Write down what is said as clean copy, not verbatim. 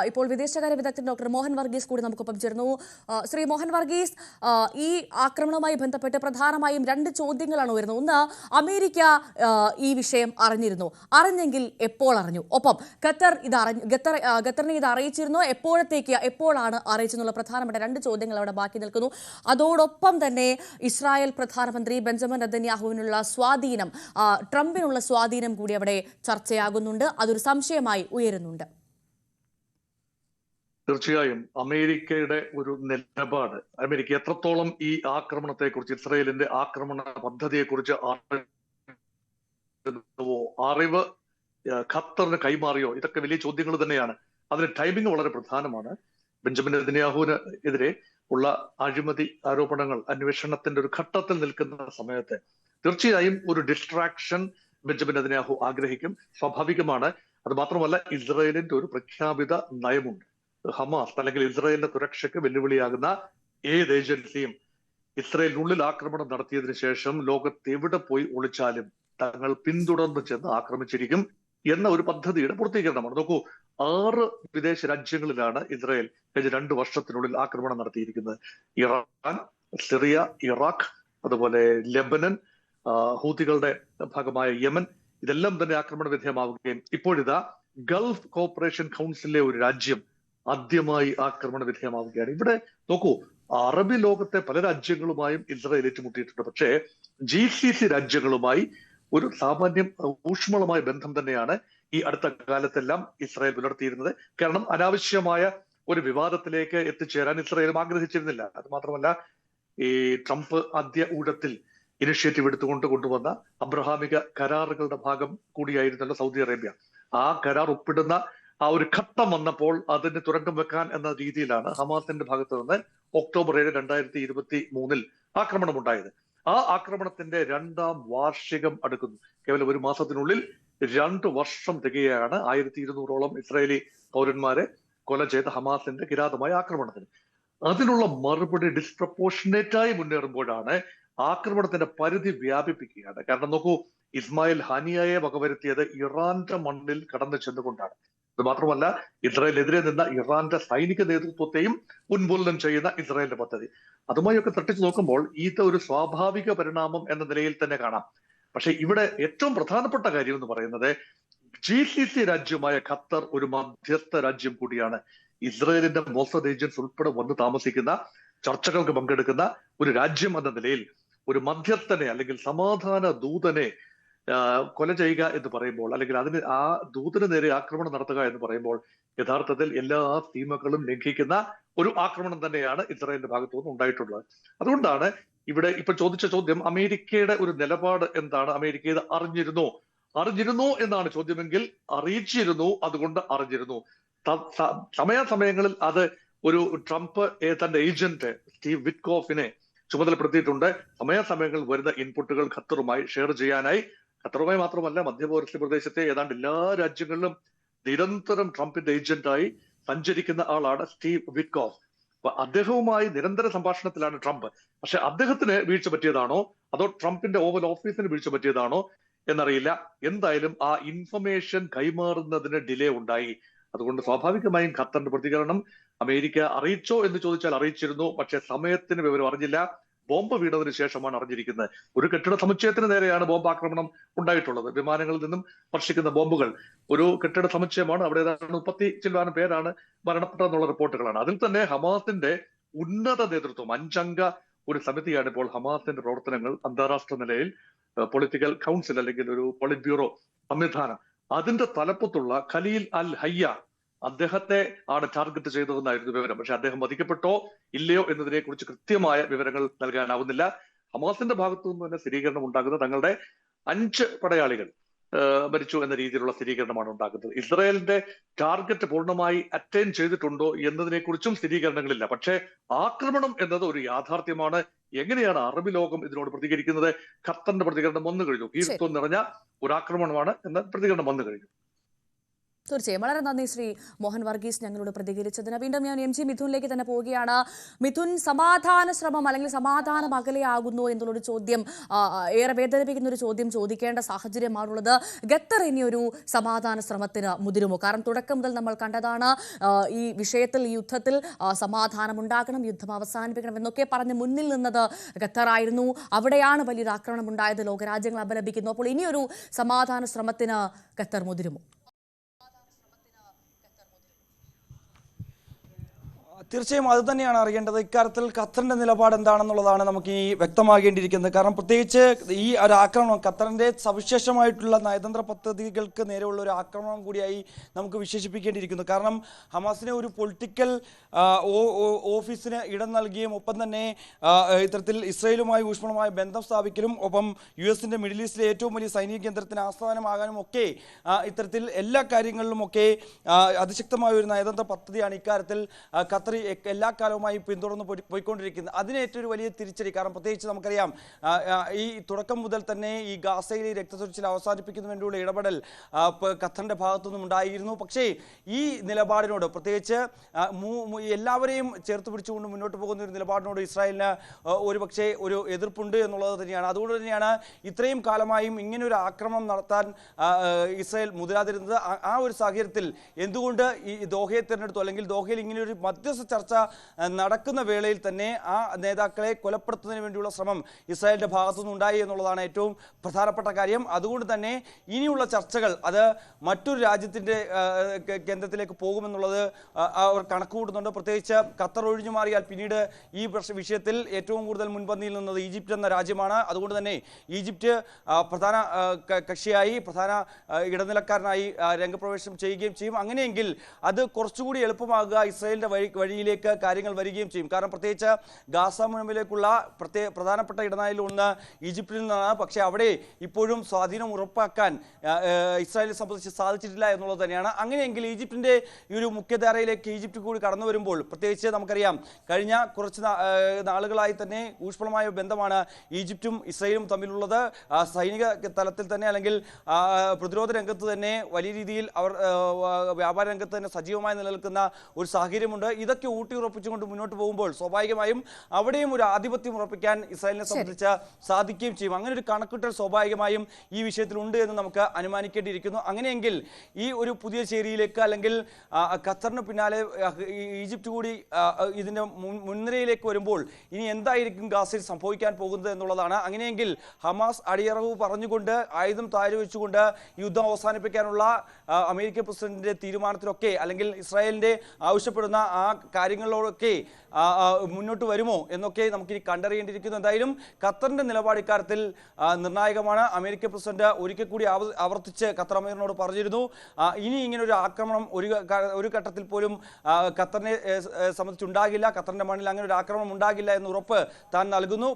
ഇപ്പോൾ വിദേശകാര്യ വിദഗ്ധൻ ഡോക്ടർ മോഹൻ വർഗീസ് കൂടി നമുക്കൊപ്പം ചേർന്നു. ശ്രീ മോഹൻ വർഗീസ്, ഈ ആക്രമണവുമായി ബന്ധപ്പെട്ട് പ്രധാനമായും 2 ചോദ്യങ്ങളാണ് ഉയർന്നത്. ഒന്ന്, അമേരിക്ക ഈ വിഷയം അറിഞ്ഞിരുന്നു, അറിഞ്ഞെങ്കിൽ എപ്പോൾ അറിഞ്ഞു? ഒപ്പം ഖത്തറിനെ ഇത് അറിയിച്ചിരുന്നോ, എപ്പോഴാണ് അറിയിച്ചെന്നുള്ള പ്രധാനപ്പെട്ട 2 ചോദ്യങ്ങൾ അവിടെ ബാക്കി നിൽക്കുന്നു. അതോടൊപ്പം തന്നെ ഇസ്രായേൽ പ്രധാനമന്ത്രി ബെഞ്ചമിൻ നെതന്യാഹുവിനുള്ള സ്വാധീനം, ട്രംപിനുള്ള സ്വാധീനം കൂടി അവിടെ ചർച്ചയാകുന്നുണ്ട്. അതൊരു സംശയമായി ഉയരുന്നുണ്ട്. തീർച്ചയായും അമേരിക്കയുടെ ഒരു നിലപാട്, അമേരിക്ക എത്രത്തോളം ഈ ആക്രമണത്തെക്കുറിച്ച്, ഇസ്രായേലിന്റെ ആക്രമണ പദ്ധതിയെക്കുറിച്ച് അറിവ് ഖത്തറിന് കൈമാറിയോ, ഇതൊക്കെ വലിയ ചോദ്യങ്ങൾ തന്നെയാണ്. അതിന് ടൈമിംഗ് വളരെ പ്രധാനമാണ്. ബെഞ്ചമിൻ നെതന്യാഹുവിന് എതിരെ ഉള്ള അഴിമതി ആരോപണങ്ങൾ അന്വേഷണത്തിന്റെ ഒരു ഘട്ടത്തിൽ നിൽക്കുന്ന സമയത്ത് തീർച്ചയായും ഒരു ഡിസ്ട്രാക്ഷൻ ബെഞ്ചമിൻ നെതന്യാഹു ആഗ്രഹിക്കും, സ്വാഭാവികമാണ്. അത് മാത്രമല്ല, ഇസ്രായേലിന്റെ ഒരു പ്രഖ്യാപിത നയമുണ്ട്. ഹമാസ് അല്ലെങ്കിൽ ഇസ്രായേലിന്റെ സുരക്ഷയ്ക്ക് വെല്ലുവിളിയാകുന്ന ഏത് ഏജൻസിയും ഇസ്രായേലിനുള്ളിൽ ആക്രമണം നടത്തിയതിനു ശേഷം ലോകത്ത് എവിടെ പോയി ഒളിച്ചാലും തങ്ങൾ പിന്തുടർന്ന് ചെന്ന് ആക്രമിച്ചിരിക്കും എന്ന ഒരു പദ്ധതിയുടെ പൂർത്തീകരണമാണ്. നോക്കൂ, 6 വിദേശ രാജ്യങ്ങളിലാണ് ഇസ്രായേൽ കഴിഞ്ഞ 2 വർഷത്തിനുള്ളിൽ ആക്രമണം നടത്തിയിരിക്കുന്നത്. ഇറാൻ, സിറിയ, ഇറാഖ്, അതുപോലെ ലെബനൻ, ഹൂതികളുടെ ഭാഗമായ യമൻ, ഇതെല്ലാം തന്നെ ആക്രമണ വിധേയമാവുകയും ഇപ്പോഴിതാ ഗൾഫ് കോപ്പറേഷൻ കൗൺസിലിലെ ഒരു രാജ്യം ആദ്യമായി ആക്രമണ വിധേയമാവുകയാണ്. ഇവിടെ നോക്കൂ, അറബി ലോകത്തെ പല രാജ്യങ്ങളുമായും ഇസ്രായേൽ ഏറ്റുമുട്ടിയിട്ടുണ്ട്. പക്ഷേ GCC രാജ്യങ്ങളുമായി ഒരു സാമാന്യം ഊഷ്മളമായ ബന്ധം തന്നെയാണ് ഈ അടുത്ത കാലത്തെല്ലാം ഇസ്രായേൽ പുലർത്തിയിരുന്നത്. കാരണം അനാവശ്യമായ ഒരു വിവാദത്തിലേക്ക് എത്തിച്ചേരാൻ ഇസ്രായേലും ആഗ്രഹിച്ചിരുന്നില്ല. അത് മാത്രമല്ല, ഈ ട്രംപ് ആദ്യ ഊഴത്തിൽ ഇനിഷ്യേറ്റീവ് എടുത്തുകൊണ്ട് കൊണ്ടുവന്ന അബ്രഹാമിക കരാറുകളുടെ ഭാഗം കൂടിയായിരുന്നല്ലോ സൗദി അറേബ്യ. ആ കരാർ ഒപ്പിടുന്ന ആ ഒരു ഘട്ടം വന്നപ്പോൾ അതിന് തുരങ്കം വെക്കാൻ എന്ന രീതിയിലാണ് ഹമാസിന്റെ ഭാഗത്ത് നിന്ന് ഒക്ടോബർ 7, 2023 ആക്രമണം ഉണ്ടായത്. ആ ആക്രമണത്തിന്റെ 2ാം വാർഷികം അടുക്കുന്നു. കേവലം ഒരു മാസത്തിനുള്ളിൽ 2 വർഷം തികയാണ് 1200ഓളം ഇസ്രായേലി പൗരന്മാരെ കൊല ചെയ്ത ഹമാസിന്റെ കിരാതമായ ആക്രമണത്തിന്. അതിനുള്ള മറുപടി ഡിസ്പ്രപ്പോർഷനേറ്റായി മുന്നേറുമ്പോഴാണ് ആക്രമണത്തിന്റെ പരിധി വ്യാപിപ്പിക്കുകയാണ്. കാരണം നോക്കൂ, ഇസ്മായിൽ ഹാനിയയെ വകവരുത്തിയത് ഇറാന്റെ മണ്ണിൽ കടന്നു ചെന്നുകൊണ്ടാണ്. ഇത് മാത്രമല്ല, ഇസ്രായേലിനെതിരെ നിന്ന ഇറാന്റെ സൈനിക നേതൃത്വത്തെയും ഉന്മൂലനം ചെയ്യുന്ന ഇസ്രായേലിന്റെ പദ്ധതി, അതുമായൊക്കെ തട്ടിച്ചു നോക്കുമ്പോൾ ഇത് ഒരു സ്വാഭാവിക പരിണാമം എന്ന നിലയിൽ തന്നെ കാണാം. പക്ഷെ ഇവിടെ ഏറ്റവും പ്രധാനപ്പെട്ട കാര്യം എന്ന് പറയുന്നത്, GCC രാജ്യമായ ഖത്തർ ഒരു മധ്യസ്ഥ രാജ്യം കൂടിയാണ്. ഇസ്രായേലിന്റെ മോസദ് ഏജൻസ് ഉൾപ്പെടെ വന്ന് താമസിക്കുന്ന, ചർച്ചകൾക്ക് പങ്കെടുക്കുന്ന ഒരു രാജ്യം എന്ന നിലയിൽ ഒരു മധ്യസ്ഥനെ അല്ലെങ്കിൽ സമാധാന ദൂതനെ കൊല ചെയ്യുക എന്ന് പറയുമ്പോൾ, അല്ലെങ്കിൽ ആ ദൂതന് നേരെ ആക്രമണം നടത്തുക എന്ന് പറയുമ്പോൾ യഥാർത്ഥത്തിൽ എല്ലാ സീമകളും ലംഘിക്കുന്ന ഒരു ആക്രമണം തന്നെയാണ് ഇസ്രായേലിന്റെ ഭാഗത്തു നിന്ന് ഉണ്ടായിട്ടുള്ളത്. അതുകൊണ്ടാണ് ഇവിടെ ഇപ്പൊ ചോദിച്ച ചോദ്യം, അമേരിക്കയുടെ ഒരു നിലപാട് എന്താണ്? അമേരിക്ക ഇത് അറിഞ്ഞിരുന്നു എന്നാണ് ചോദ്യമെങ്കിൽ അറിയിച്ചിരുന്നു, അതുകൊണ്ട് അറിഞ്ഞിരുന്നു. സമയാസമയങ്ങളിൽ അത് ഒരു ട്രംപ് തന്റെ ഏജന്റ് സ്റ്റീവ് വിറ്റ്കോഫിനെ ചുമതലപ്പെടുത്തിയിട്ടുണ്ട്. സമയാസമയങ്ങളിൽ വരുന്ന ഇൻപുട്ടുകൾ ഖത്തറുമായി ഷെയർ ചെയ്യാനായി. ഖത്തറുമായി മാത്രമല്ല, മധ്യപൗരസ്ത്യ പ്രദേശത്തെ ഏതാണ്ട് എല്ലാ രാജ്യങ്ങളിലും നിരന്തരം ട്രംപിന്റെ ഏജന്റായി സഞ്ചരിക്കുന്ന ആളാണ് സ്റ്റീവ് വിറ്റ്കോഫ്. അപ്പൊ അദ്ദേഹവുമായി നിരന്തര സംഭാഷണത്തിലാണ് ട്രംപ്. പക്ഷെ അദ്ദേഹത്തിന് വീഴ്ച പറ്റിയതാണോ അതോ ട്രംപിന്റെ ഓവൽ ഓഫീസിന് വീഴ്ച പറ്റിയതാണോ എന്നറിയില്ല. എന്തായാലും ആ ഇൻഫർമേഷൻ കൈമാറുന്നതിന് ഡിലേ ഉണ്ടായി. അതുകൊണ്ട് സ്വാഭാവികമായും ഖത്തറിന്റെ പ്രതികരണം, അമേരിക്ക അറിയിച്ചോ എന്ന് ചോദിച്ചാൽ അറിയിച്ചിരുന്നു, പക്ഷെ സമയത്തിന് വിവരം അറിഞ്ഞില്ല. ബോംബ് വീണതിന് ശേഷമാണ് അറിഞ്ഞിരിക്കുന്നത്. ഒരു കെട്ടിട സമുച്ചയത്തിന് നേരെയാണ് ബോംബ് ആക്രമണം ഉണ്ടായിട്ടുള്ളത്. വിമാനങ്ങളിൽ നിന്നും വർഷിക്കുന്ന ബോംബുകൾ. ഒരു കെട്ടിട സമുച്ചയമാണ്. അവിടെ ഏതാണ്ട് 30 ചില്ലാനം പേരാണ് മരണപ്പെട്ടതെന്നുള്ള റിപ്പോർട്ടുകളാണ്. അതിൽ തന്നെ ഹമാസിന്റെ ഉന്നത നേതൃത്വം, 5 അംഗ ഒരു സമിതിയാണ് ഇപ്പോൾ ഹമാസിന്റെ പ്രവർത്തനങ്ങൾ അന്താരാഷ്ട്ര നിലയിൽ പൊളിറ്റിക്കൽ കൗൺസിൽ അല്ലെങ്കിൽ ഒരു പൊളിറ്റ് ബ്യൂറോ സംവിധാനം, അതിന്റെ തലപ്പത്തുള്ള ഖലീൽ അൽ ഹയ്യ, അദ്ദേഹത്തെ ആണ് ടാർഗറ്റ് ചെയ്തതെന്നായിരുന്നു വിവരം. പക്ഷെ അദ്ദേഹം വധിക്കപ്പെട്ടോ ഇല്ലയോ എന്നതിനെ കുറിച്ച് കൃത്യമായ വിവരങ്ങൾ നൽകാനാവുന്നില്ല. ഹമാസിന്റെ ഭാഗത്തു നിന്ന് തന്നെ സ്ഥിരീകരണം ഉണ്ടാകുന്നത് തങ്ങളുടെ 5 പടയാളികൾ മരിച്ചു എന്ന രീതിയിലുള്ള സ്ഥിരീകരണമാണ് ഉണ്ടാക്കുന്നത്. ഇസ്രായേലിന്റെ ടാർഗറ്റ് പൂർണ്ണമായി അറ്റൈൻ ചെയ്തിട്ടുണ്ടോ എന്നതിനെ കുറിച്ചും സ്ഥിരീകരണങ്ങളില്ല. പക്ഷേ ആക്രമണം എന്നത് ഒരു യാഥാർത്ഥ്യമാണ്. എങ്ങനെയാണ് അറബി ലോകം ഇതിനോട് പ്രതികരിക്കുന്നത്? ഖത്തറിന്റെ പ്രതികരണം വന്നു കഴിഞ്ഞു. ഭീരുത്വം നിറഞ്ഞ ഒരു ആക്രമണമാണ് എന്ന പ്രതികരണം വന്നു കഴിഞ്ഞു. തീർച്ചയായും വളരെ നന്ദി ശ്രീ മോഹൻ വർഗീസ് ഞങ്ങളോട് പ്രതികരിച്ചതിന്. വീണ്ടും ഞാൻ എം ജി മിഥുനിലേക്ക് തന്നെ പോവുകയാണ്. മിഥുൻ, സമാധാന ശ്രമം അല്ലെങ്കിൽ സമാധാനം അകലെയാകുന്നു എന്നുള്ളൊരു ചോദ്യം, ഏറെ വേദനിപ്പിക്കുന്ന ഒരു ചോദ്യം ചോദിക്കേണ്ട സാഹചര്യമാണുള്ളത്. ഖത്തർ ഇനിയൊരു സമാധാന ശ്രമത്തിന് മുതിരുമോ? കാരണം തുടക്കം മുതൽ നമ്മൾ കണ്ടതാണ് ഈ വിഷയത്തിൽ, ഈ യുദ്ധത്തിൽ സമാധാനം ഉണ്ടാക്കണം, യുദ്ധം അവസാനിപ്പിക്കണം എന്നൊക്കെ പറഞ്ഞ് മുന്നിൽ നിന്നത് ഖത്തറായിരുന്നു. അവിടെയാണ് വലിയൊരു ആക്രമണം ഉണ്ടായത്, ലോകരാജ്യങ്ങൾ അപലപിക്കുന്നു. അപ്പോൾ ഇനിയൊരു സമാധാന ശ്രമത്തിന് ഖത്തർ മുതിരുമോ? തീർച്ചയായും അത് തന്നെയാണ് അറിയേണ്ടത്. ഇക്കാര്യത്തിൽ ഖത്തറിന്റെ നിലപാട് എന്താണെന്നുള്ളതാണ് നമുക്ക് ഈ വ്യക്തമാകേണ്ടിയിരിക്കുന്നത്. കാരണം പ്രത്യേകിച്ച് ഈ ഒരു ആക്രമണം ഖത്തറിന്റെ സവിശേഷമായിട്ടുള്ള നയതന്ത്ര പദ്ധതികൾക്ക് നേരെയുള്ള ഒരു ആക്രമണം കൂടിയായി നമുക്ക് വിശേഷിപ്പിക്കേണ്ടിയിരിക്കുന്നു. കാരണം ഹമാസിനെ ഒരു പൊളിറ്റിക്കൽ ഓഫീസിന് ഇടം നൽകിയും ഒപ്പം തന്നെ ഇത്തരത്തിൽ ഇസ്രയേലുമായി ഊഷ്മളമായ ബന്ധം സ്ഥാപിക്കലും ഒപ്പം US-ന്റെ മിഡിൽ ഈസ്റ്റിലെ ഏറ്റവും വലിയ സൈനിക കേന്ദ്രത്തിന് ആസ്ഥാനമാകാനും ഒക്കെ ഇത്തരത്തിൽ എല്ലാ കാര്യങ്ങളിലുമൊക്കെ അതിശക്തമായ ഒരു നയതന്ത്ര പദ്ധതിയാണ് ഇക്കാര്യത്തിൽ ഖത്തർ എല്ലാ കാലവുമായി പിന്തുടർന്ന് പോയിക്കൊണ്ടിരിക്കുന്നത്. അതിനേറ്റൊരു വലിയ തിരിച്ചടി. കാരണം പ്രത്യേകിച്ച് നമുക്കറിയാം ഈ തുടക്കം മുതൽ തന്നെ ഈ ഗാസയിലെ രക്തച്ചൊരിച്ചിൽ അവസാനിപ്പിക്കുന്നതിന് വേണ്ടിയുള്ള ഇടപെടൽ ഖത്തറിന്റെ ഭാഗത്തുനിന്നും ഉണ്ടായിരുന്നു. പക്ഷേ ഈ നിലപാടിനോട്, പ്രത്യേകിച്ച് എല്ലാവരെയും ചേർത്ത് പിടിച്ചുകൊണ്ട് മുന്നോട്ട് പോകുന്ന ഒരു നിലപാടിനോട് ഇസ്രായേലിന് ഒരുപക്ഷെ ഒരു എതിർപ്പുണ്ട് എന്നുള്ളത് തന്നെയാണ്. അതുകൊണ്ട് തന്നെയാണ് ഇത്രയും കാലമായും ഇങ്ങനൊരു ആക്രമണം നടത്താൻ ഇസ്രായേൽ മുതിരാതിരുന്നത്. ആ ഒരു സാഹചര്യത്തിൽ എന്തുകൊണ്ട് ഈ ദോഹയെ തിരഞ്ഞെടുത്തു, അല്ലെങ്കിൽ ദോഹയിൽ ഇങ്ങനെയൊരു മധ്യസ്ഥ ചർച്ച നടക്കുന്ന വേളയിൽ തന്നെ ആ നേതാക്കളെ കൊലപ്പെടുത്തുന്നതിന് വേണ്ടിയുള്ള ശ്രമം ഇസ്രായേലിന്റെ ഭാഗത്തുനിന്ന് ഉണ്ടായി എന്നുള്ളതാണ് ഏറ്റവും പ്രധാനപ്പെട്ട കാര്യം. അതുകൊണ്ട് തന്നെ ഇനിയുള്ള ചർച്ചകൾ അത് മറ്റൊരു രാജ്യത്തിന്റെ കേന്ദ്രത്തിലേക്ക് പോകുമെന്നുള്ളത് അവർ കണക്കുകൂട്ടുന്നുണ്ട്. പ്രത്യേകിച്ച് ഖത്തർ ഒഴിഞ്ഞു മാറിയാൽ പിന്നീട് ഈ വിഷയത്തിൽ ഏറ്റവും കൂടുതൽ മുൻപന്തിയിൽ നിന്നത് ഈജിപ്റ്റ് എന്ന രാജ്യമാണ്. അതുകൊണ്ട് തന്നെ ഈജിപ്റ്റ് പ്രധാന കക്ഷിയായി, പ്രധാന ഇടനിലക്കാരനായി രംഗപ്രവേശനം ചെയ്യുകയും ചെയ്യും. അങ്ങനെയെങ്കിൽ അത് കുറച്ചുകൂടി എളുപ്പമാകുക ഇസ്രായേലിന്റെ വഴിയിലേക്ക് കാര്യങ്ങൾ വരികയും ചെയ്യും. കാരണം പ്രത്യേകിച്ച് ഗാസ മുനമ്പിലേക്കുള്ള പ്രധാനപ്പെട്ട ഇടനാഴിയിൽ ഒന്ന് ഈജിപ്തിൽ നിന്നാണ്. പക്ഷേ അവിടെ ഇപ്പോഴും സ്വാധീനം ഉറപ്പാക്കാൻ ഇസ്രായേലിനെ സംബന്ധിച്ച് സാധിച്ചിട്ടില്ല എന്നുള്ളത് തന്നെയാണ്. അങ്ങനെയെങ്കിൽ ഈജിപ്തിന്റെ ഈ ഒരു മുഖ്യധാരയിലേക്ക് ഈജിപ്റ്റ് കൂടി കടന്നു വരുമ്പോൾ, പ്രത്യേകിച്ച് നമുക്കറിയാം കഴിഞ്ഞ കുറച്ച് നാളുകളായി തന്നെ ഊഷ്മളമായ ബന്ധമാണ് ഈജിപ്തും ഇസ്രായേലും തമ്മിലുള്ളത്. സൈനിക തലത്തിൽ തന്നെ അല്ലെങ്കിൽ പ്രതിരോധ രംഗത്ത് തന്നെ വലിയ രീതിയിൽ അവർ വ്യാപാര രംഗത്ത് തന്നെ സജീവമായി നിലനിൽക്കുന്ന ഒരു സാഹചര്യമുണ്ട്. ഇതൊക്കെ ഊട്ടിയുറപ്പിച്ചുകൊണ്ട് മുന്നോട്ട് പോകുമ്പോൾ സ്വാഭാവികമായും അവിടെയും ഒരു ആധിപത്യം ഉറപ്പിക്കാൻ ഇസ്രായേലിനെ സംബന്ധിച്ച് സാധിക്കുകയും ചെയ്യും. അങ്ങനെ ഒരു കണക്കുകൂട്ടൽ സ്വാഭാവികമായും ഈ വിഷയത്തിലുണ്ട് എന്ന് നമുക്ക് അനുമാനിക്കേണ്ടിയിരിക്കുന്നു. അങ്ങനെയെങ്കിൽ ഈ ഒരു പുതിയ ചേരിയിലേക്ക്, അല്ലെങ്കിൽ ഖത്തറിന് പിന്നാലെ ഈജിപ്റ്റ് കൂടി ഇതിന്റെ മുൻനിരയിലേക്ക് വരുമ്പോൾ ഇനി എന്തായിരിക്കും ഗാസയിൽ സംഭവിക്കാൻ പോകുന്നത് എന്നുള്ളതാണ്. അങ്ങനെയെങ്കിൽ ഹമാസ് അടിയറവ് പറഞ്ഞുകൊണ്ട്, ആയുധം താഴെ വെച്ചുകൊണ്ട് യുദ്ധം അവസാനിപ്പിക്കാനുള്ള അമേരിക്കൻ പ്രസിഡന്റിന്റെ തീരുമാനത്തിലൊക്കെ, അല്ലെങ്കിൽ ഇസ്രായേലിന്റെ ആവശ്യപ്പെടുന്ന ആ കാര്യങ്ങളിലൊക്കെ മുന്നോട്ട് വരുമോ എന്നൊക്കെ നമുക്കിനി കണ്ടറിയേണ്ടിയിരിക്കുന്നു. എന്തായാലും ഖത്തറിന്റെ നിലപാട് ഇക്കാര്യത്തിൽ നിർണായകമാണ്. അമേരിക്കൻ പ്രസിഡന്റ് ഒരിക്കൽ കൂടി ആവർത്തിച്ച് ഖത്തർ അമീറിനോട് പറഞ്ഞിരുന്നു, ഇനി ഇങ്ങനെ ഒരു ആക്രമണം ഒരു ഘട്ടത്തിൽ പോലും ഖത്തറിനെ സംബന്ധിച്ചുണ്ടാകില്ല, ഖത്തറിന്റെ മണ്ണിൽ അങ്ങനെ ഒരു ആക്രമണം ഉണ്ടാകില്ല എന്ന് ഉറപ്പ് താൻ നൽകുന്നു.